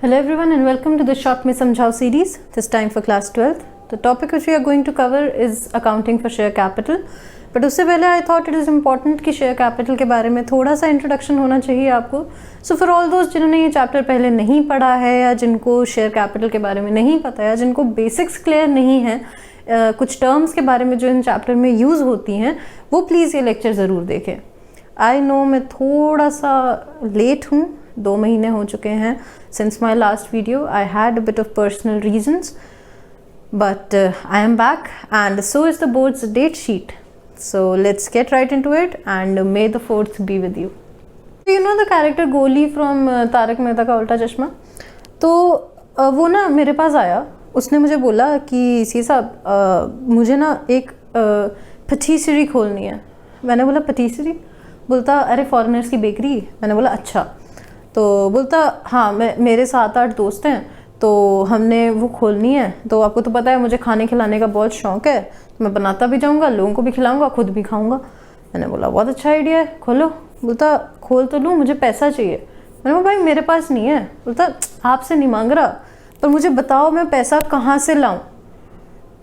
Hello everyone and welcome to the Short Mein Samjhao series, this time for class 12th. The topic which we are going to cover is accounting for share capital. But उससे पहले I thought it is important कि share capital के बारे में थोड़ा सा introduction होना चाहिए आपको. So for all those जिन्होंने ये chapter पहले नहीं पढ़ा है या जिनको share capital के बारे में नहीं पता या जिनको basics clear नहीं है, कुछ terms के बारे में जो इन chapter में use होती हैं, वो please ये lecture ज़रूर देखें. I know मैं थोड़ा सा late हूँ, 2 महीने हो चुके हैं since my last video. I had a bit of personal reasons, but I am back and so is the board's date sheet. So let's get right into it and may the 4th be with you. You know the character Goli from Tarak Mehta का उल्टा चश्मा? तो वो ना मेरे पास आया, उसने मुझे बोला कि सी साहब मुझे ना एक पटीसरी खोलनी है. मैंने बोला पटीसरी? बोलता अरे फॉरेनर्स की बेकरी. मैंने बोला अच्छा. तो बोलता हाँ मेरे 7-8 दोस्त हैं तो हमने वो खोलनी है. तो आपको तो पता है मुझे खाने खिलाने का बहुत शौक़ है, तो मैं बनाता भी जाऊँगा, लोगों को भी खिलाऊँगा, खुद भी खाऊँगा. मैंने बोला बहुत अच्छा आइडिया है, खोलो. बोलता खोल तो लूँ, मुझे पैसा चाहिए. मैंने बोला भाई मेरे पास नहीं है. बोलता आपसे नहीं मांग रहा, पर मुझे बताओ मैं पैसा कहाँ से लाऊँ.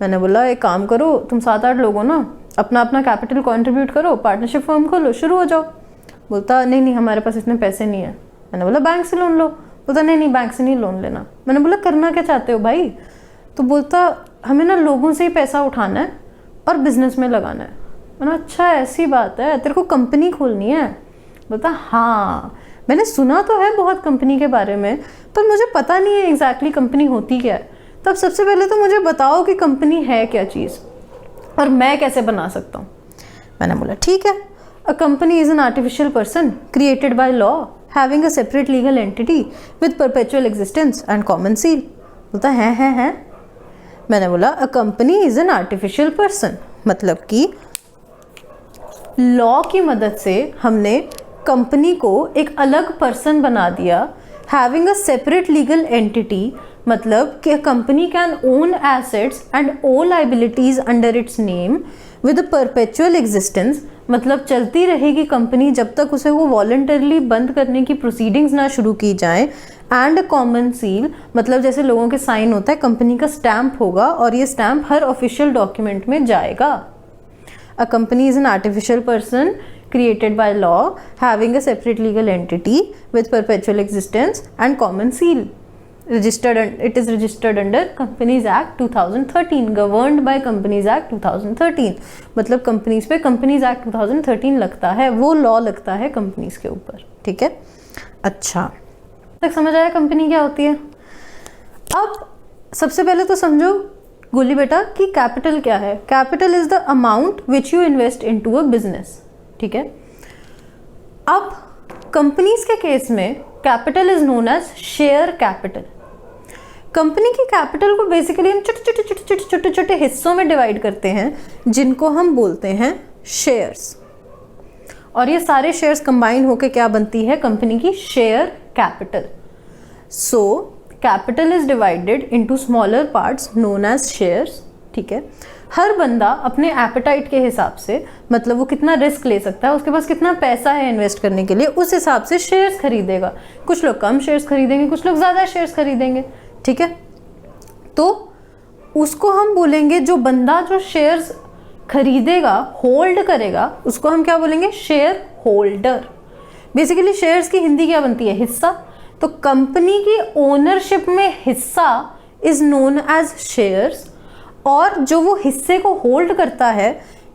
मैंने बोला एक काम करो, तुम 7-8 लोग हो ना, अपना अपना कैपिटल कॉन्ट्रीब्यूट करो, पार्टनरशिप फर्म खोलो, शुरू हो जाओ. बोलता नहीं हमारे पास इतने पैसे नहीं है. मैंने बोला बैंक से लोन लो. बोलता नहीं बैंक से नहीं लोन लेना. मैंने बोला करना क्या चाहते हो भाई? तो बोलता हमें ना लोगों से ही पैसा उठाना है और बिजनेस में लगाना है. मैंने अच्छा ऐसी बात है, तेरे को कंपनी खोलनी है? बोलता हाँ मैंने सुना तो है बहुत कंपनी के बारे में, पर मुझे पता नहीं है एग्जैक्टली कंपनी होती क्या है. तब सबसे पहले तो मुझे बताओ कि कंपनी है क्या चीज़ और मैं कैसे बना सकता हूँ. मैंने बोला ठीक है. A company is an artificial person created by law having a separate legal entity with perpetual existence and common seal. बोलता है. मैंने बोला a company is an artificial person, मतलब कि लॉ की मदद से हमने कंपनी को एक अलग पर्सन बना दिया. having a separate legal entity मतलब कि company can own assets and owe liabilities under its name with a perpetual existence, मतलब चलती रहेगी कंपनी जब तक उसे वो वॉलंटरली बंद करने की प्रोसीडिंग्स ना शुरू की जाए. एंड कॉमन सील मतलब जैसे लोगों के साइन होता है, कंपनी का स्टैम्प होगा और ये स्टैम्प हर ऑफिशियल डॉक्यूमेंट में जाएगा. A company is an artificial person created by law having a separate legal entity with perpetual existence and common seal. It is registered under Companies Act 2013, governed by Companies Act 2013. मतलब companies पे Companies Act 2013 लगता है, वो law लगता है companies के ऊपर. ठीक है, अच्छा तक समझ आया कंपनी क्या होती है? अब सबसे पहले तो समझो गोली बेटा कि कैपिटल क्या है. Capital is the amount which you invest into a business. ठीक है, अब कंपनीज के केस में capital is known as share capital. Company की कैपिटल को बेसिकली हम छोटे छोटे हिस्सों में डिवाइड करते हैं जिनको हम बोलते हैं शेयर्स, और ये सारे शेयर्स कंबाइन होकर क्या बनती है? कंपनी की share capital. So capital is divided into smaller parts known as shares. ठीक है, हर बंदा अपने एपेटाइट के हिसाब से, मतलब वो कितना रिस्क ले सकता है, उसके पास कितना पैसा है इन्वेस्ट करने के लिए, उस हिसाब से शेयर्स खरीदेगा. कुछ लोग कम शेयर्स खरीदेंगे, कुछ लोग ज़्यादा शेयर्स खरीदेंगे. ठीक है, तो उसको हम बोलेंगे, जो बंदा जो शेयर्स खरीदेगा, होल्ड करेगा, उसको हम क्या बोलेंगे? Share holder. बेसिकली शेयर्स की हिंदी क्या बनती है? हिस्सा. तो कंपनी की ओनरशिप में हिस्सा इज नोन एज शेयर्स, और जो वो हिस्से को होल्ड करता है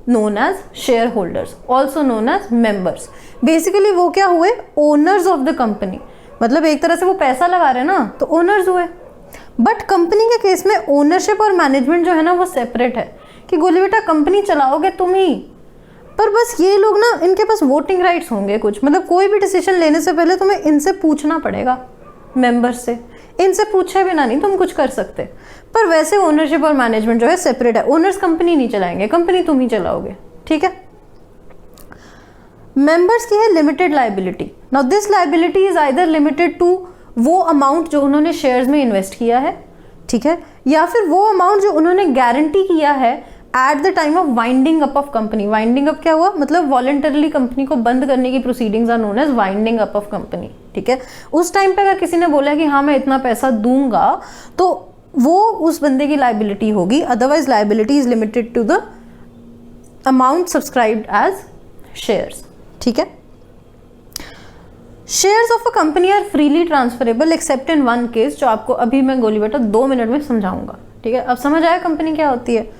known as shareholders, also known as members. Basically वो क्या हुए? Owners of the company. मतलब एक तरह से वो पैसा लगा रहे हैं ना, तो ओनर्स हुए. बट कंपनी के केस में ओनरशिप और मैनेजमेंट जो है ना वो सेपरेट है. कि गोली बेटा कंपनी चलाओगे तुम ही, पर बस ये लोग ना, इनके पास वोटिंग राइट्स होंगे कुछ, मतलब कोई भी डिसीजन लेने से पहले तुम्हें इनसे पूछना पड़ेगा, मेंबर्स से. इनसे पूछे बिना नहीं तुम कुछ कर सकते. पर वैसे ओनरशिप और मैनेजमेंट जो है सेपरेट है. ओनर्स कंपनी नहीं चलाएंगे, कंपनी तुम ही चलाओगे. ठीक है, मेंबर्स की है limited liability. Now this liability is either limited to वो अमाउंट जो उन्होंने शेयर्स में इन्वेस्ट किया है, ठीक है, या फिर वो अमाउंट जो उन्होंने गारंटी किया है at the time of winding up of company. Winding up क्या हुआ? मतलब वॉलंटरली कंपनी को बंद करने की proceedings are known as winding up of company. ठीक है। उस टाइम पे अगर किसी ने बोला कि हाँ मैं इतना पैसा दूंगा तो वो उस बंदे की लाइबिलिटी होगी, otherwise liability is limited to the amount subscribed as shares, ठीक है। Shares of a company are freely transferable except in one case, जो आपको अभी मैं गोली बेटा 2 मिनट में समझाऊंगा, ठीक है। अब समझ आया कंपनी क्या होती है?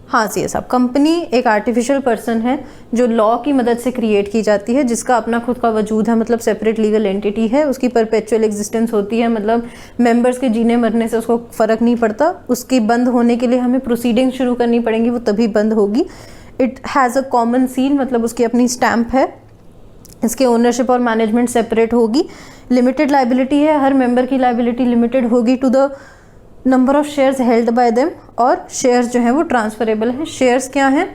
हाँ सी साहब, कंपनी एक आर्टिफिशियल पर्सन है जो लॉ की मदद से क्रिएट की जाती है, जिसका अपना खुद का वजूद है, मतलब सेपरेट लीगल एंटिटी है, उसकी परपेचुअल एग्जिस्टेंस होती है, मतलब मेंबर्स के जीने मरने से उसको फ़र्क नहीं पड़ता, उसकी बंद होने के लिए हमें प्रोसीडिंग शुरू करनी पड़ेंगी, वो तभी बंद होगी। It has a common seal, मतलब उसकी अपनी स्टैम्प है, इसके ओनरशिप और मैनेजमेंट सेपरेट होगी, लिमिटेड लाइबिलिटी है, हर मेंबर की लाइबिलिटी लिमिटेड होगी to the number of shares held by them, और शेयर्स जो हैं वो ट्रांसफरेबल हैं। शेयर्स क्या हैं?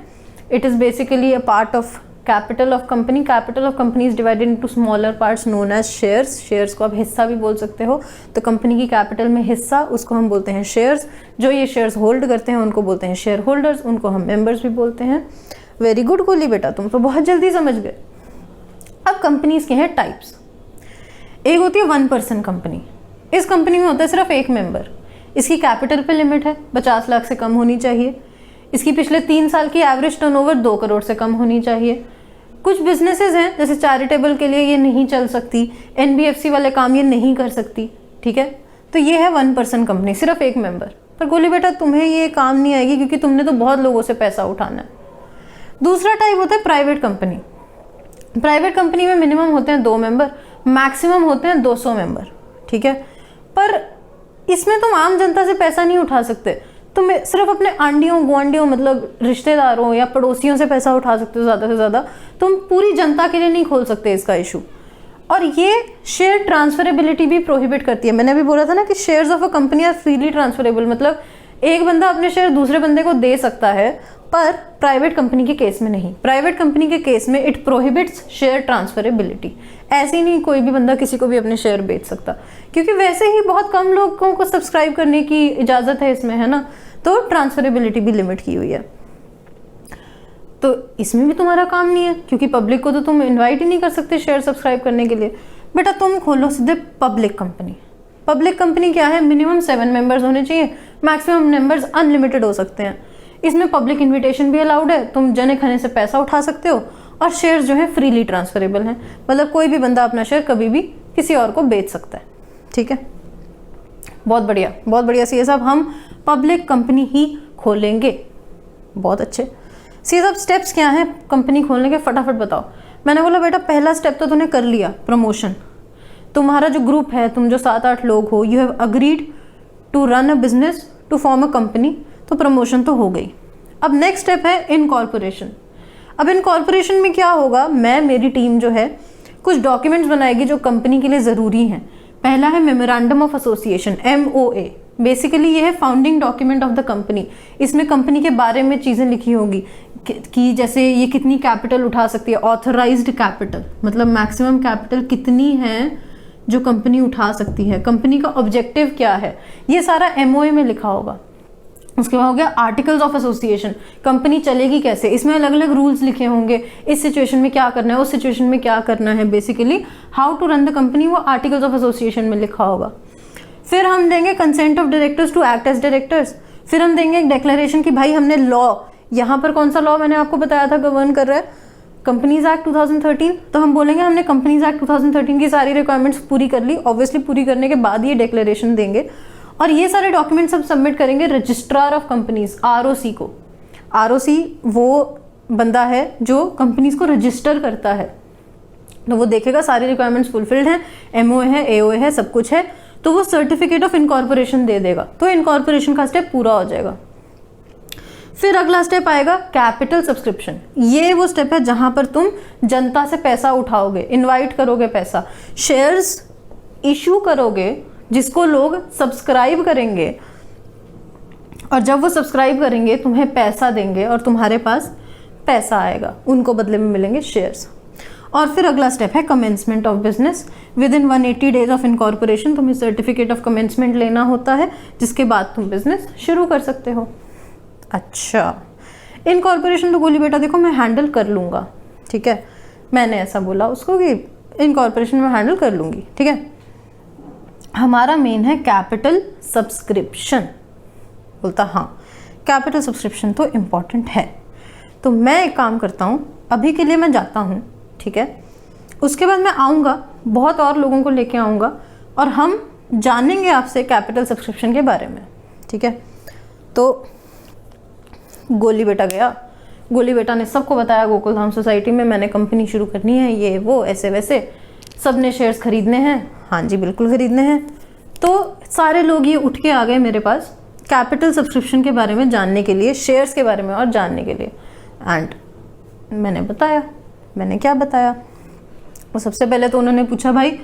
It is basically a part of capital of company. Capital of company is divided into smaller parts known as shares. Shares को आप हिस्सा भी बोल सकते हो, तो कंपनी की कैपिटल में हिस्सा, उसको हम बोलते हैं शेयर्स। जो ये शेयर्स होल्ड करते हैं उनको बोलते हैं शेयर होल्डर्स, उनको हम मेंबर्स भी बोलते हैं। वेरी गुड गोली बेटा, तुम तो बहुत जल्दी समझ गए। अब कंपनीज के हैं टाइप्स। एक होती है 1 पर्सन कंपनी। इस कंपनी में होता है सिर्फ एक मेंबर, इसकी कैपिटल पे लिमिट है, 50 लाख से कम होनी चाहिए, इसकी पिछले 3 साल की एवरेज टर्नओवर 2 करोड़ से कम होनी चाहिए। कुछ बिजनेसेस हैं जैसे चैरिटेबल के लिए ये नहीं चल सकती, NBFC वाले काम ये नहीं कर सकती, ठीक है। तो ये है 1 पर्सन कंपनी, सिर्फ एक मेंबर। पर गोली बेटा तुम्हें ये काम नहीं आएगी क्योंकि तुमने तो बहुत लोगों से पैसा उठाना है। दूसरा टाइप होता है प्राइवेट कंपनी। प्राइवेट कंपनी में मिनिमम होते हैं 2 मेंबर, मैक्सिमम होते हैं 200 मेंबर, ठीक है। पर इसमें तुम आम जनता से पैसा नहीं उठा सकते, तुम सिर्फ अपने आंडियों गुआंडियों मतलब रिश्तेदारों या पड़ोसियों से पैसा उठा सकते हो ज़्यादा से ज़्यादा, तुम पूरी जनता के लिए नहीं खोल सकते इसका इशू। और ये शेयर ट्रांसफरेबिलिटी भी प्रोहिबिट करती है। मैंने अभी बोला था ना कि shares of a company are freely transferable, मतलब एक बंदा अपने शेयर दूसरे बंदे को दे सकता है, पर प्राइवेट कंपनी के केस में नहीं। प्राइवेट कंपनी के केस में इट प्रोहिबिट्स शेयर ट्रांसफरेबिलिटी। ऐसे ही नहीं कोई भी बंदा किसी को भी अपने शेयर बेच सकता, क्योंकि वैसे ही बहुत कम लोगों को सब्सक्राइब करने की इजाज़त है इसमें, है ना। तो ट्रांसफरेबिलिटी भी लिमिट की हुई है। तो इसमें भी तुम्हारा काम नहीं है, क्योंकि पब्लिक को तो तुम इन्वाइट ही नहीं कर सकते शेयर सब्सक्राइब करने के लिए। बेटा तुम खोलो सीधे पब्लिक कंपनी। पब्लिक कंपनी क्या है? मिनिमम 7 मेंबर्स होने चाहिए, मैक्सिमम मेंबर्स अनलिमिटेड हो सकते हैं। इसमें पब्लिक इन्विटेशन भी अलाउड है, तुम जने खने से पैसा उठा सकते हो, और शेयर जो है फ्रीली ट्रांसफरेबल हैं, मतलब कोई भी बंदा अपना शेयर कभी भी किसी और को बेच सकता है, ठीक है। बहुत बढ़िया, बहुत बढ़िया सीए साहब, हम पब्लिक कंपनी ही खोलेंगे। बहुत अच्छे सीए साहब, स्टेप्स क्या हैं कंपनी खोलने के, फटाफट बताओ। मैंने बोला बेटा पहला स्टेप तो तूने कर लिया, प्रमोशन। तुम्हारा जो ग्रुप है, तुम जो 7-8 लोग हो, you have agreed to run a business to form a company, तो प्रमोशन तो हो गई। अब नेक्स्ट स्टेप है इनकॉर्पोरेशन। अब इनकॉर्पोरेशन में क्या होगा? मेरी टीम जो है कुछ डॉक्यूमेंट्स बनाएगी जो कंपनी के लिए ज़रूरी हैं। पहला है memorandum of association, MOA। Basically ये है founding document of the company. इसमें कंपनी के बारे में चीज़ें लिखी होंगी कि जैसे ये कितनी कैपिटल उठा सकती है, ऑथराइज्ड कैपिटल, मतलब मैक्सिमम कैपिटल कितनी है जो कंपनी उठा सकती है, कंपनी का ऑब्जेक्टिव क्या है, ये सारा MOA में लिखा होगा। उसके बाद हो गया आर्टिकल्स ऑफ एसोसिएशन, कंपनी चलेगी कैसे, इसमें अलग अलग रूल्स लिखे होंगे, इस सिचुएशन में क्या करना है, उस सिचुएशन में क्या करना है, basically how to run the company, वो आर्टिकल्स ऑफ एसोसिएशन में लिखा होगा। फिर हम देंगे consent of directors to act as directors. फिर हम देंगे एक डिक्लेरेशन कि भाई हमने लॉ, यहाँ पर कौन सा लॉ मैंने आपको बताया था गवर्न कर रहा है, कंपनीज एक्ट 2013, तो हम बोलेंगे हमने कंपनीज एक्ट 2013 की सारी रिक्वायरमेंट्स पूरी कर ली। ऑब्वियसली पूरी करने के बाद ये डिक्लेरेशन देंगे, और ये सारे डॉक्यूमेंट सब सबमिट करेंगे रजिस्ट्रार ऑफ कंपनीज, ROC को। ROC वो बंदा है जो कंपनीज को रजिस्टर करता है, तो वो देखेगा सारी रिक्वायरमेंट्स फुलफिल्ड हैं, MOA है, AOA है, सब कुछ है, तो वो सर्टिफिकेट ऑफ इनकॉर्पोरेशन दे देगा, तो इनकॉर्पोरेशन का स्टेप पूरा हो जाएगा। फिर अगला स्टेप आएगा कैपिटल सब्सक्रिप्शन। ये वो स्टेप है जहां पर तुम जनता से पैसा उठाओगे, इनवाइट करोगे पैसा, शेयर्स इशू करोगे जिसको लोग सब्सक्राइब करेंगे, और जब वो सब्सक्राइब करेंगे तुम्हें पैसा देंगे और तुम्हारे पास पैसा आएगा, उनको बदले में मिलेंगे शेयर्स। और फिर अगला स्टेप है commencement of business. With in 180 days of incorporation तुम्हें सर्टिफिकेट ऑफ कमेंसमेंट लेना होता है, जिसके बाद तुम बिजनेस शुरू कर सकते हो। अच्छा, इनकॉर्पोरेशन तो गोली बेटा देखो मैं हैंडल कर लूँगा, ठीक है। मैंने ऐसा बोला उसको कि इनकॉर्पोरेशन में हैंडल कर लूँगी, ठीक है। हमारा मेन है कैपिटल सब्सक्रिप्शन। बोलता हाँ कैपिटल सब्सक्रिप्शन तो इम्पॉर्टेंट है। तो मैं एक काम करता हूँ, अभी के लिए मैं जाता हूँ, ठीक है। उसके बाद मैं आऊँगा, बहुत और लोगों को लेके आऊँगा और हम जानेंगे आपसे कैपिटल सब्सक्रिप्शन के बारे में, ठीक है। तो गोली बेटा गया, गोली बेटा ने सबको बताया गोकुल धाम सोसाइटी में मैंने कंपनी शुरू करनी है, ये वो ऐसे वैसे, सब ने शेयर्स खरीदने हैं। हाँ जी बिल्कुल खरीदने हैं। तो सारे लोग ये उठ के आ गए मेरे पास कैपिटल सब्सक्रिप्शन के बारे में जानने के लिए, शेयर्स के बारे में और जानने के लिए। एंड मैंने बताया, मैंने क्या बताया, वो सबसे पहले तो उन्होंने पूछा भाई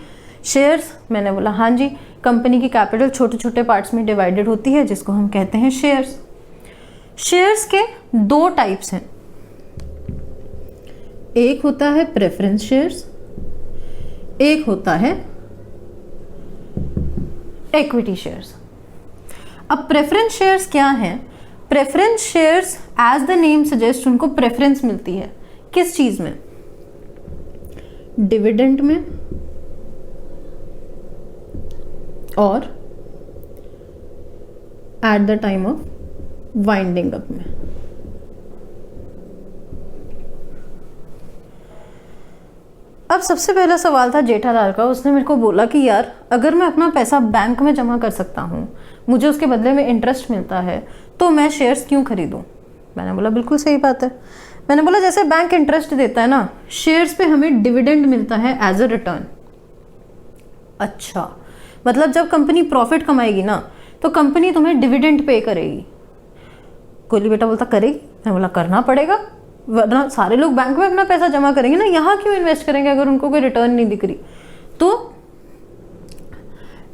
शेयर्स, मैंने बोला हाँ जी, कंपनी की कैपिटल छोटे छोटे पार्ट्स में डिवाइडेड होती है जिसको हम कहते हैं शेयर्स। शेयर्स के दो टाइप्स हैं, एक होता है प्रेफरेंस शेयर्स, एक होता है इक्विटी शेयर्स। अब प्रेफरेंस शेयर्स क्या हैं? Preference shares as the name suggest उनको प्रेफरेंस मिलती है किस चीज में? डिविडेंड में और at the time of winding up में। अब सबसे पहला सवाल था जेठालाल का, उसने मेरे को बोला कि यार अगर मैं अपना पैसा बैंक में जमा कर सकता हूँ, मुझे उसके बदले में इंटरेस्ट मिलता है, तो मैं शेयर्स क्यों खरीदूं? मैंने बोला बिल्कुल सही बात है। मैंने बोला जैसे बैंक इंटरेस्ट देता है ना, शेयर्स पे हमें डिविडेंड मिलता है एज अ रिटर्न। अच्छा, मतलब जब कंपनी प्रॉफिट कमाएगी ना तो कंपनी तुम्हें डिविडेंड पे करेगी। कोहली बेटा बोलता करेगी? मैं बोला करना पड़ेगा, वरना सारे लोग बैंक में अपना पैसा जमा करेंगे ना, यहाँ क्यों इन्वेस्ट करेंगे अगर उनको कोई रिटर्न नहीं दिख रही? तो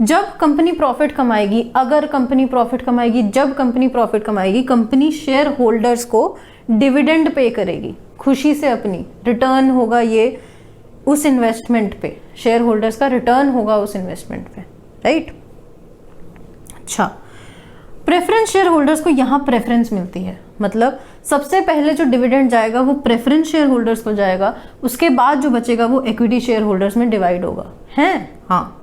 जब कंपनी प्रॉफिट कमाएगी, अगर कंपनी प्रॉफिट कमाएगी, जब कंपनी प्रॉफिट कमाएगी, कंपनी शेयर होल्डर्स को डिविडेंड पे करेगी खुशी से, अपनी रिटर्न होगा ये उस इन्वेस्टमेंट पे, शेयर होल्डर्स का रिटर्न होगा उस इन्वेस्टमेंट पे, राइट। अच्छा, प्रेफरेंस शेयर होल्डर्स को यहाँ प्रेफरेंस मिलती है, मतलब सबसे पहले जो डिविडेंड जाएगा वो प्रेफरेंस शेयर होल्डर्स को जाएगा, उसके बाद जो बचेगा वो इक्विटी शेयर होल्डर्स में डिवाइड होगा, है। हाँ,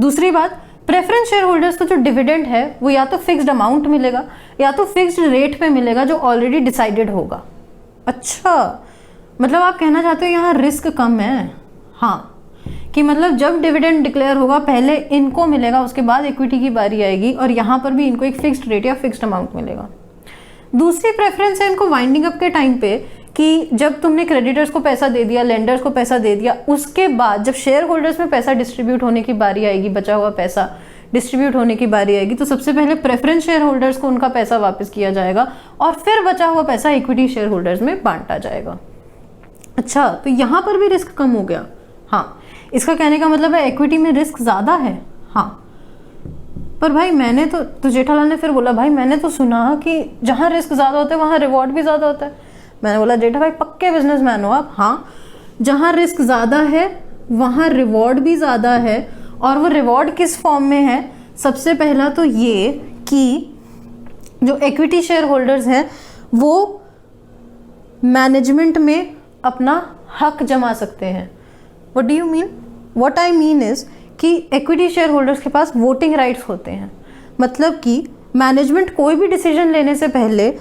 दूसरी बात, प्रेफरेंस शेयर होल्डर्स को जो डिविडेंड है वो या तो फिक्स्ड अमाउंट मिलेगा या तो फिक्स्ड रेट पे मिलेगा जो ऑलरेडी डिसाइडेड होगा। अच्छा, मतलब आप कहना चाहते हो यहाँ रिस्क कम है। हाँ, कि मतलब जब डिविडेंड डिक्लेयर होगा पहले इनको मिलेगा, उसके बाद इक्विटी की बारी आएगी और यहाँ पर भी इनको एक फिक्स्ड रेट या फिक्स्ड अमाउंट मिलेगा। दूसरी प्रेफरेंस है इनको वाइंडिंग अप के टाइम पे, कि जब तुमने क्रेडिटर्स को पैसा दे दिया, लेंडर्स को पैसा दे दिया, उसके बाद जब शेयर होल्डर्स में पैसा डिस्ट्रीब्यूट होने की बारी आएगी, बचा हुआ पैसा डिस्ट्रीब्यूट होने की बारी आएगी, तो सबसे पहले प्रेफरेंस शेयर होल्डर्स को उनका पैसा वापस किया जाएगा और फिर बचा हुआ पैसा इक्विटी शेयर होल्डर्स में बांटा जाएगा। अच्छा, तो यहाँ पर भी रिस्क कम हो गया। हाँ, इसका कहने का मतलब है इक्विटी में रिस्क ज़्यादा है। हाँ, पर भाई मैंने तो जेठालाल ने फिर बोला भाई मैंने तो सुना कि जहाँ रिस्क ज़्यादा होता है वहाँ रिवॉर्ड भी ज़्यादा होता है। मैंने बोला जेठा भाई पक्के बिजनेसमैन हो आप। हाँ, जहाँ रिस्क ज़्यादा है वहाँ रिवॉर्ड भी ज़्यादा है, और वो रिवॉर्ड किस फॉर्म में है? सबसे पहला तो ये कि जो इक्विटी शेयर होल्डर्स हैं वो मैनेजमेंट में अपना हक जमा सकते हैं। What do you mean? What I mean is कि इक्विटी शेयर होल्डर्स के पास वोटिंग राइट्स होते हैं, मतलब कि मैनेजमेंट कोई भी डिसीजन लेने से पहले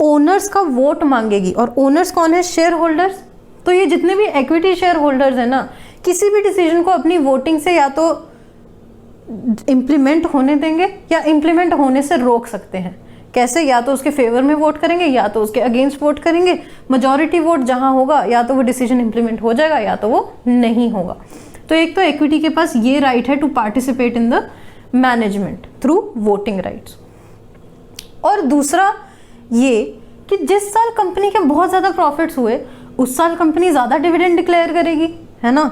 ओनर्स का वोट मांगेगी, और ओनर्स कौन है? Share holders. तो ये जितने भी इक्विटी शेयर होल्डर्स हैं ना, किसी भी डिसीजन को अपनी वोटिंग से या तो इम्प्लीमेंट होने देंगे या इम्प्लीमेंट होने से रोक सकते हैं। कैसे? या तो उसके फेवर में वोट करेंगे या तो उसके अगेंस्ट वोट करेंगे। मेजॉरिटी वोट जहां होगा या तो वो डिसीजन इम्प्लीमेंट हो जाएगा या तो वो नहीं होगा। तो एक तो इक्विटी के पास ये राइट है to participate in the management through voting rights. और दूसरा ये कि जिस साल कंपनी के बहुत ज़्यादा प्रॉफिट्स हुए उस साल कंपनी ज़्यादा डिविडेंड डिक्लेयर करेगी, है ना।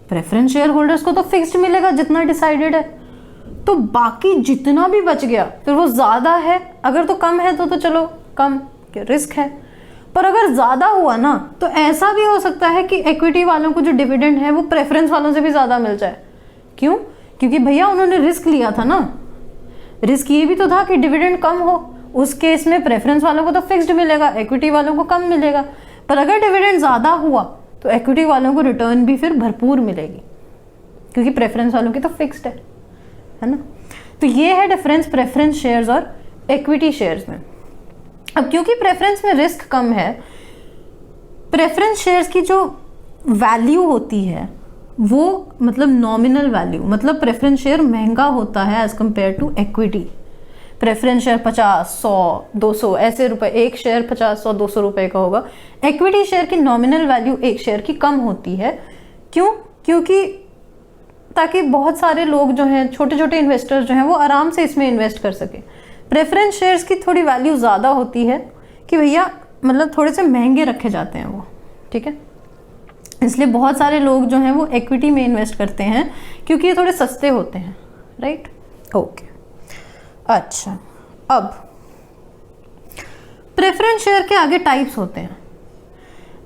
प्रेफरेंस शेयर होल्डर्स को तो फिक्स्ड मिलेगा जितना डिसाइडेड है, तो बाकी जितना भी बच गया फिर वो ज़्यादा है। अगर तो कम है तो चलो कम रिस्क है, पर अगर ज़्यादा हुआ ना तो ऐसा भी हो सकता है कि इक्विटी वालों को जो डिविडेंड है वो प्रेफरेंस वालों से भी ज़्यादा मिल जाए। क्यों? क्योंकि भैया उन्होंने रिस्क लिया था ना। रिस्क ये भी तो था कि डिविडेंड कम हो, उस केस में प्रेफरेंस वालों को तो फिक्स्ड मिलेगा, इक्विटी वालों को कम मिलेगा। पर अगर डिविडेंड ज़्यादा हुआ तो इक्विटी वालों को रिटर्न भी फिर भरपूर मिलेगी, क्योंकि प्रेफरेंस वालों की तो फिक्स्ड है ना। तो ये है डिफरेंस प्रेफरेंस शेयर्स और इक्विटी शेयर्स में। अब क्योंकि प्रेफरेंस में रिस्क कम है, प्रेफरेंस शेयर्स की जो वैल्यू होती है वो मतलब नॉमिनल वैल्यू, मतलब प्रेफरेंस शेयर महंगा होता है as compare to equity. Preference share 50, 100, 200 ऐसे रुपए, एक शेयर 50, 100, 200 रुपए का होगा। इक्विटी शेयर की नॉमिनल वैल्यू एक शेयर की कम होती है। क्यों? क्योंकि ताकि बहुत सारे लोग जो हैं, छोटे छोटे इन्वेस्टर्स जो हैं, वो आराम से इसमें इन्वेस्ट कर सके। प्रेफरेंस शेयर्स की थोड़ी वैल्यू ज़्यादा होती है कि भैया मतलब थोड़े से महंगे रखे जाते हैं वो, ठीक है। इसलिए बहुत सारे लोग जो हैं वो इक्विटी में इन्वेस्ट करते हैं क्योंकि ये थोड़े सस्ते होते हैं, राइट। ओके, अच्छा, अब प्रेफरेंस शेयर के आगे टाइप्स होते हैं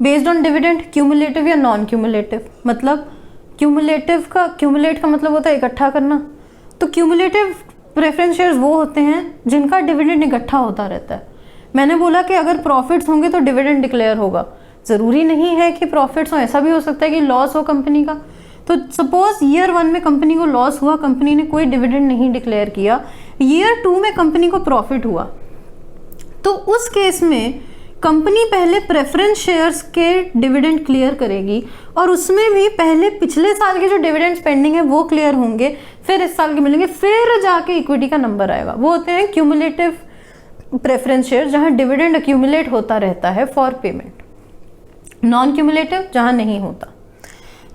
बेस्ड ऑन डिविडेंड, क्यूमुलेटिव या नॉन क्यूमुलेटिव। मतलब क्यूमुलेटिव का, क्यूमुलेट का मतलब होता है इकट्ठा करना। तो क्यूमुलेटिव प्रेफरेंस शेयर्स वो होते हैं जिनका डिविडेंड इकट्ठा होता रहता है। मैंने बोला कि अगर प्रॉफिट्स होंगे तो डिविडेंड डिक्लेयर होगा, ज़रूरी नहीं है कि प्रॉफिट्स हो, ऐसा भी हो सकता है कि लॉस हो कंपनी का। तो सपोज ईयर 1 में कंपनी को लॉस हुआ, कंपनी ने कोई डिविडेंड नहीं डिक्लेयर किया, ईयर 2 में कंपनी को प्रॉफिट हुआ, तो उस केस में कंपनी पहले प्रेफरेंस शेयर्स के डिविडेंड क्लियर करेगी और उसमें भी पहले पिछले साल के जो डिविडेंड्स पेंडिंग है वो क्लियर होंगे, फिर इस साल के मिलेंगे, फिर जाके इक्विटी का नंबर आएगा। वो होते हैं क्यूमुलेटिव प्रेफरेंस शेयर, जहां डिविडेंड अक्यूमुलेट होता रहता है फॉर पेमेंट। नॉन क्यूमुलेटिव जहां नहीं होता।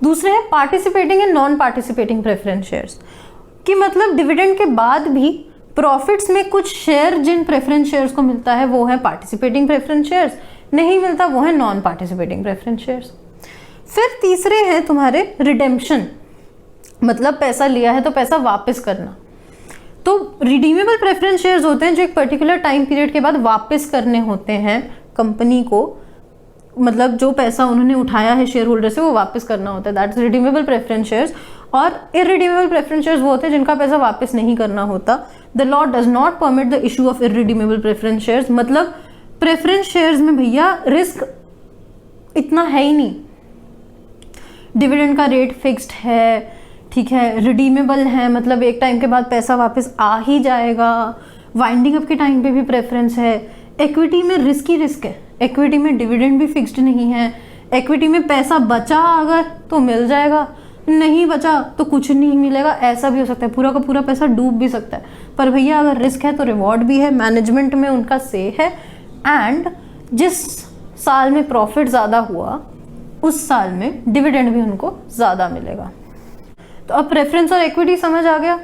दूसरे है participating and non participating preference shares, कि मतलब डिविडेंड के बाद भी प्रॉफिट्स में कुछ शेयर जिन प्रेफरेंस शेयर्स को मिलता है वो है पार्टिसिपेटिंग प्रेफरेंस शेयर्स, नहीं मिलता वो है नॉन पार्टिसिपेटिंग प्रेफरेंस शेयर्स। फिर तीसरे हैं तुम्हारे रिडेम्पशन, मतलब पैसा लिया है तो पैसा वापस करना। तो रिडीमेबल प्रेफरेंस शेयर्स होते हैं जो एक पर्टिकुलर टाइम पीरियड के बाद वापस करने होते हैं कंपनी को, मतलब जो पैसा उन्होंने उठाया है शेयर होल्डर से वो वापस करना होता है, that is redeemable preference shares. और इररिडीमेबल प्रेफरेंस शेयर्स वो होते हैं जिनका पैसा वापस नहीं करना होता। The law does not permit the issue of irredeemable preference shares, मतलब प्रेफरेंस शेयर्स में भैया रिस्क इतना है ही नहीं, डिविडेंड का रेट फिक्स्ड है, ठीक है, रिडीमेबल है, मतलब एक टाइम के बाद पैसा वापस आ ही जाएगा, वाइंडिंग अप के टाइम पे भी प्रेफरेंस है। इक्विटी में रिस्क है, इक्विटी में डिविडेंड भी फिक्स्ड नहीं है, इक्विटी में पैसा बचा अगर तो मिल जाएगा, नहीं बचा तो कुछ नहीं मिलेगा, ऐसा भी हो सकता है, पूरा का पूरा पैसा डूब भी सकता है। पर भैया अगर रिस्क है तो रिवॉर्ड भी है, मैनेजमेंट में उनका से है, एंड जिस साल में प्रॉफिट ज़्यादा हुआ उस साल में डिविडेंड भी उनको ज़्यादा मिलेगा। तो अब प्रेफरेंस और इक्विटी समझ आ गया,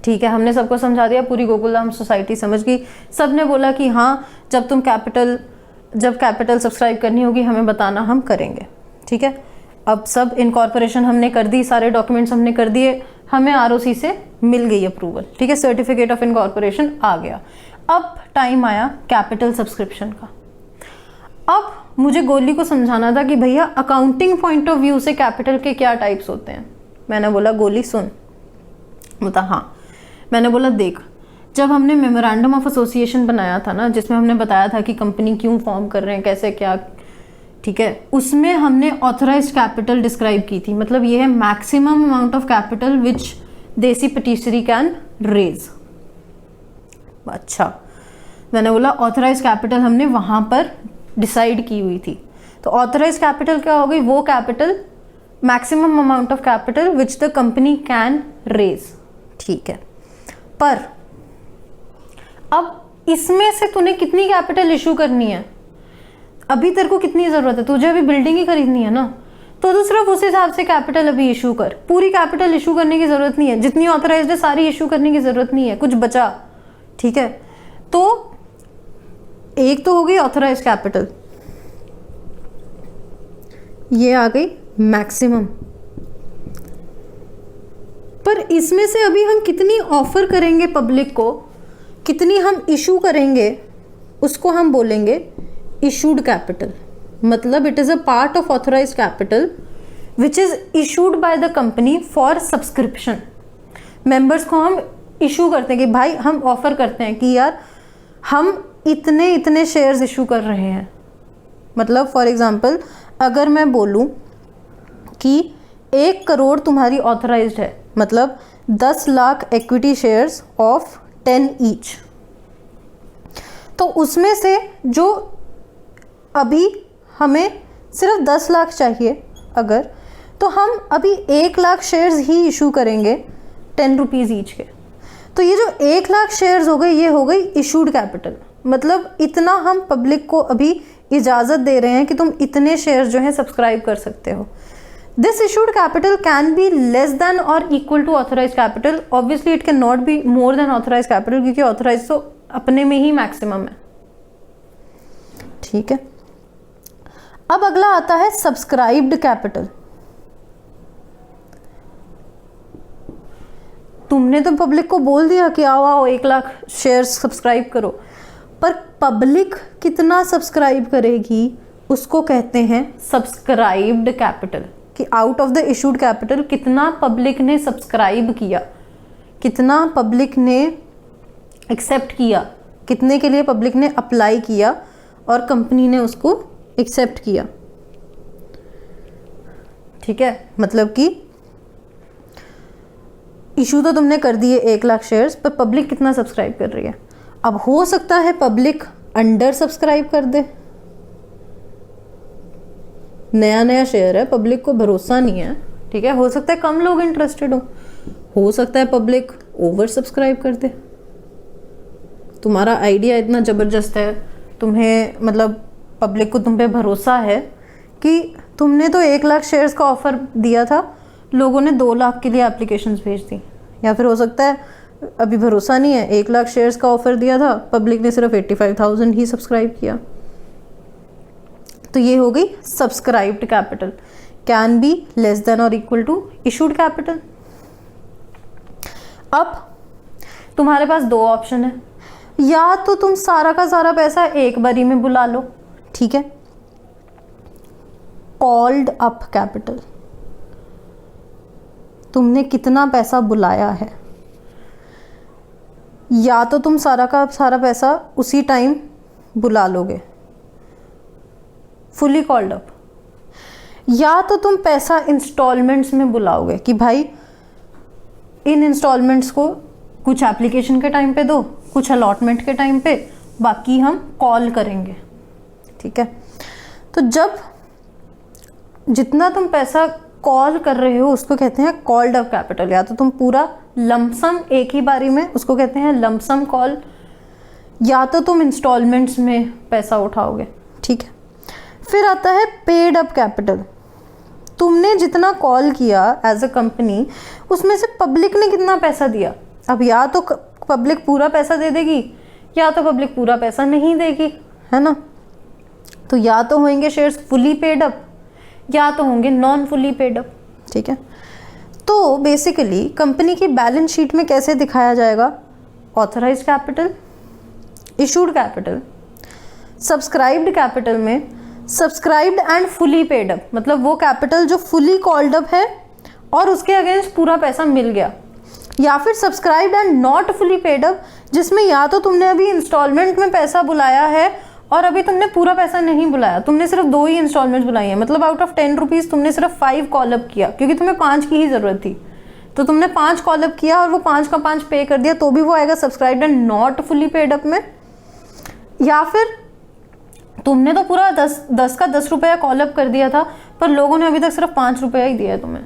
ठीक है, हमने सबको समझा दिया, पूरी गोकुलधाम सोसाइटी समझ गई। सब ने बोला कि हाँ जब कैपिटल सब्सक्राइब करनी होगी हमें बताना, हम करेंगे, ठीक है। अब सब इनकॉर्पोरेशन हमने कर दी, सारे डॉक्यूमेंट्स हमने कर दिए, हमें आरओसी से मिल गई अप्रूवल, ठीक है, सर्टिफिकेट ऑफ इनकॉर्पोरेशन आ गया। अब टाइम आया कैपिटल सब्सक्रिप्शन का। अब मुझे गोली को समझाना था कि भैया अकाउंटिंग पॉइंट ऑफ व्यू से कैपिटल के क्या टाइप्स होते हैं। मैंने बोला गोली सुन, बता। हाँ, मैंने बोला देख, जब हमने मेमोरेंडम ऑफ एसोसिएशन बनाया था ना, जिसमें हमने बताया था कि कंपनी क्यों फॉर्म कर रहे हैं, कैसे क्या, ठीक है, उसमें हमने ऑथराइज्ड कैपिटल डिस्क्राइब की थी, मतलब ये है मैक्सिमम अमाउंट ऑफ कैपिटल विच देसी पेटिशनरी कैन रेज। अच्छा, मैंने बोला ऑथराइज्ड कैपिटल हमने वहां पर डिसाइड की हुई थी। तो ऑथराइज्ड कैपिटल क्या हो गई? वो capital, maximum amount of capital which the company can raise, ठीक है। पर अब इसमें से तूने कितनी कैपिटल इशू करनी है, अभी तेरे को कितनी जरूरत है, तुझे अभी बिल्डिंग ही खरीदनी है ना, तो तू सिर्फ उस हिसाब से कैपिटल अभी इशू कर। पूरी कैपिटल इशू करने की जरूरत नहीं है, जितनी ऑथराइज्ड है सारी इशू करने की जरूरत नहीं है, कुछ बचा, ठीक है। तो एक तो हो गई ऑथराइज्ड कैपिटल, ये आ गई मैक्सिमम। पर इसमें से अभी हम कितनी ऑफर करेंगे पब्लिक को, कितनी हम इशू करेंगे, उसको हम बोलेंगे इशूड कैपिटल। मतलब it is a part of authorised capital which is issued by the company for subscription. Members को हम इशू करते हैं कि भाई हम ऑफर करते हैं कि यार हम इतने शेयर्स इशू कर रहे हैं। मतलब फॉर एग्जांपल अगर मैं बोलूँ कि 1 करोड़ तुम्हारी ऑथराइज्ड है, मतलब 10 lakh equity shares of 10 each, तो उसमें से जो अभी हमें सिर्फ 10 लाख चाहिए अगर, तो हम अभी 1 लाख शेयर्स ही इशू करेंगे 10 रुपीज़ ईच के। तो ये जो 1 लाख शेयर्स हो गए, ये हो गई इशूड कैपिटल, मतलब इतना हम पब्लिक को अभी इजाज़त दे रहे हैं कि तुम इतने शेयर्स जो हैं सब्सक्राइब कर सकते हो। This issued capital can be less than और equal to authorise capital, obviously it can not be more than authorise capital, क्योंकि ऑथराइज तो अपने में ही मैक्सिमम है। ठीक है, अब अगला आता है सब्सक्राइब्ड कैपिटल। तुमने तो पब्लिक को बोल दिया कि आओ आओ 1 लाख शेयर्स सब्सक्राइब करो, पर पब्लिक कितना सब्सक्राइब करेगी उसको कहते हैं सब्सक्राइब्ड कैपिटल, कि out of the issued capital कितना पब्लिक ने सब्सक्राइब किया, कितना पब्लिक ने एक्सेप्ट किया, कितने के लिए पब्लिक ने अप्लाई किया और कंपनी ने उसको एक्सेप्ट किया। ठीक है, मतलब कि इशू तो तुमने कर दिए 1 लाख शेयर्स, पर पब्लिक कितना सब्सक्राइब कर रही है। अब हो सकता है पब्लिक अंडर सब्सक्राइब कर दे, नया नया शेयर है, पब्लिक को भरोसा नहीं है, ठीक है, हो सकता है कम लोग इंटरेस्टेड हो सकता है पब्लिक ओवर सब्सक्राइब कर दे। तुम्हारा आइडिया इतना ज़बरदस्त है, तुम्हें मतलब पब्लिक को तुम पे भरोसा है कि तुमने तो 1 लाख शेयर्स का ऑफ़र दिया था, लोगों ने 2 लाख के लिए एप्लीकेशंस भेज दी, या फिर हो सकता है अभी भरोसा नहीं है, 1 लाख शेयर्स का ऑफ़र दिया था, पब्लिक ने सिर्फ 85,000 ही सब्सक्राइब किया। तो ये हो गई subscribed capital, can be less than और इक्वल टू इशूड कैपिटल। अब तुम्हारे पास 2 ऑप्शन है, या तो तुम सारा का सारा पैसा एक बारी में बुला लो, ठीक है, कॉल्ड अप कैपिटल, तुमने कितना पैसा बुलाया है, या तो तुम सारा का सारा पैसा उसी टाइम बुला लोगे फुली कॉल्ड अप, या तो तुम पैसा इंस्टॉलमेंट्स में बुलाओगे कि भाई इन इंस्टॉलमेंट्स को कुछ एप्लीकेशन के टाइम पे दो, कुछ अलॉटमेंट के टाइम पे, बाकी हम कॉल करेंगे। ठीक है, तो जब जितना तुम पैसा कॉल कर रहे हो उसको कहते हैं कॉल्ड अप कैपिटल, या तो तुम पूरा लमसम एक ही बारी में, उसको कहते हैं लमसम कॉल, या तो तुम इंस्टॉलमेंट्स में पैसा उठाओगे। ठीक है, फिर आता है पेड अप कैपिटल, तुमने जितना कॉल किया एज अ कंपनी उसमें से पब्लिक ने कितना पैसा दिया। अब या तो पब्लिक पूरा पैसा दे देगी, या तो पब्लिक पूरा पैसा नहीं देगी, है ना। तो या तो होंगे शेयर्स फुली पेड अप, या तो होंगे नॉन फुली पेड अप। ठीक है, तो बेसिकली कंपनी की बैलेंस शीट में कैसे दिखाया जाएगा, authorised capital, issued capital, subscribed capital में subscribed and fully paid up, मतलब वो कैपिटल जो फुली कॉल्ड अप है और उसके अगेंस्ट पूरा पैसा मिल गया, या फिर subscribed and not fully paid up, जिसमें या तो तुमने अभी इंस्टॉलमेंट में पैसा बुलाया है और अभी तुमने पूरा पैसा नहीं बुलाया, तुमने सिर्फ 2 ही इंस्टॉलमेंट्स बुलाई हैं, मतलब आउट ऑफ 10 रुपीज़ तुमने सिर्फ 5 कॉल अप किया, क्योंकि तुम्हें 5 की ही ज़रूरत थी, तो तुमने 5 कॉल अप किया और वो 5 का 5 पे कर दिया, तो भी वो आएगा subscribed and not fully paid up में। या फिर तुमने तो पूरा 10 का 10 रुपया कॉल अप कर दिया था, पर लोगों ने अभी तक सिर्फ 5 रुपया ही दिया है तुम्हें,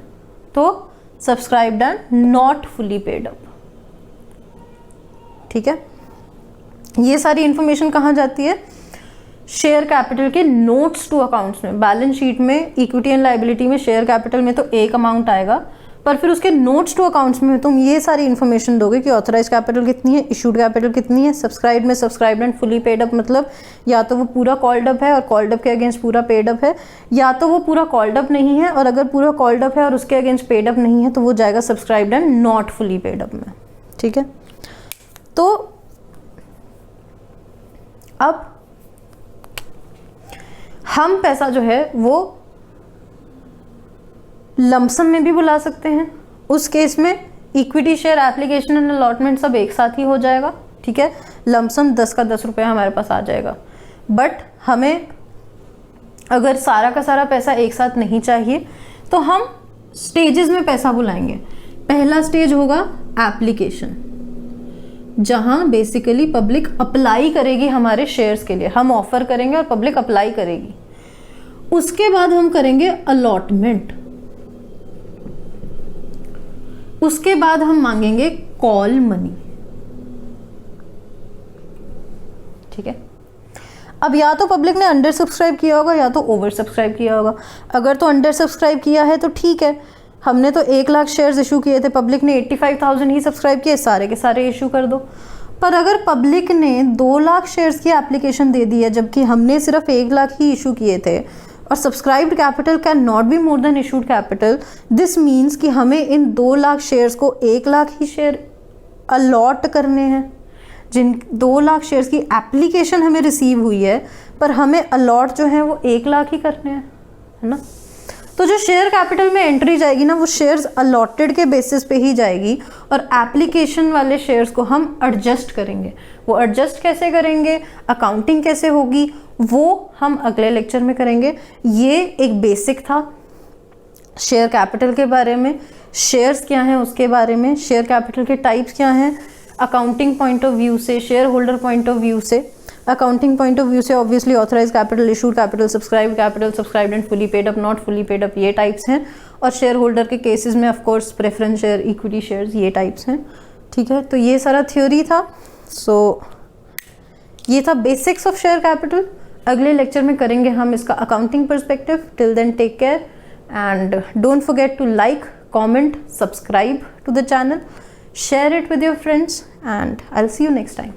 तो subscribed and not fully paid up. ठीक है, ये सारी इंफॉर्मेशन कहाँ जाती है, शेयर कैपिटल के नोट्स टू अकाउंट्स में। बैलेंस शीट में इक्विटी एंड लायबिलिटी में शेयर कैपिटल में तो एक अमाउंट आएगा, पर फिर उसके नोट्स टू अकाउंट्स में तुम ये सारी इन्फॉर्मेशन दोगे कि ऑथराइज कैपिटल कितनी है, इशूड कैपिटल कितनी है, सब्सक्राइब में subscribed and fully paid up, मतलब या तो वो पूरा कॉल्ड अप है और कॉल्ड अप के अगेंस्ट पूरा पेड अप है, या तो वो पूरा कॉल्ड अप नहीं है और अगर पूरा कॉल्ड अप है और उसके अगेंस्ट पेड अप नहीं है तो वो जाएगा subscribed and not fully paid up में। ठीक है, तो अब हम पैसा जो है वो लमसम में भी बुला सकते हैं, उस केस में equity share application and allotment सब एक साथ ही हो जाएगा। ठीक है, लमसम 10 का 10 रुपया हमारे पास आ जाएगा, बट हमें अगर सारा का सारा पैसा एक साथ नहीं चाहिए तो हम स्टेजेस में पैसा बुलाएंगे। पहला स्टेज होगा एप्लीकेशन, जहां बेसिकली पब्लिक अप्लाई करेगी हमारे शेयर्स के लिए, हम ऑफर करेंगे और पब्लिक अप्लाई करेगी। उसके बाद हम करेंगे अलॉटमेंट, उसके बाद हम मांगेंगे कॉल मनी। ठीक है, अब या तो पब्लिक ने अंडर सब्सक्राइब किया होगा या तो ओवर सब्सक्राइब किया होगा। अगर तो अंडर सब्सक्राइब किया है तो ठीक है, हमने तो 1 लाख शेयर्स इशू किए थे, पब्लिक ने 85,000 ही सब्सक्राइब किए, सारे के सारे इशू कर दो। पर अगर पब्लिक ने 2 लाख शेयर्स की एप्लीकेशन दे दी है जबकि हमने सिर्फ 1 लाख ही इशू किए थे, और subscribed capital can not be more then issued capital, this means कि हमें इन 2 लाख शेयर्स को 1 लाख ही शेयर अलॉट करने हैं। जिन 2 लाख शेयर्स की एप्लीकेशन हमें रिसीव हुई है, पर हमें अलॉट जो है वो 1 लाख ही करने हैं, है ना। तो जो शेयर कैपिटल में एंट्री जाएगी ना, वो शेयर्स अलॉटेड के बेसिस पे ही जाएगी, और एप्लीकेशन वाले शेयर्स को हम एडजस्ट करेंगे। वो एडजस्ट कैसे करेंगे, अकाउंटिंग कैसे होगी, वो हम अगले लेक्चर में करेंगे। ये एक बेसिक था शेयर कैपिटल के बारे में, शेयर्स क्या हैं उसके बारे में, शेयर कैपिटल के टाइप्स क्या हैं अकाउंटिंग पॉइंट ऑफ व्यू से, shareholder point of view से। अकाउंटिंग पॉइंट ऑफ व्यू से obviously authorise capital, issued capital, subscribed and fully paid up, not fully paid up, ये टाइप्स हैं। और shareholder के cases में of course preference share, equity shares, ये types हैं। ठीक है, तो ये सारा थ्योरी था। सो ये था बेसिक्स ऑफ शेयर कैपिटल। अगले लेक्चर में करेंगे हम इसका accounting perspective. Till then take care and don't forget to like, comment, subscribe to the channel, share it with your friends, and I'll see you next time.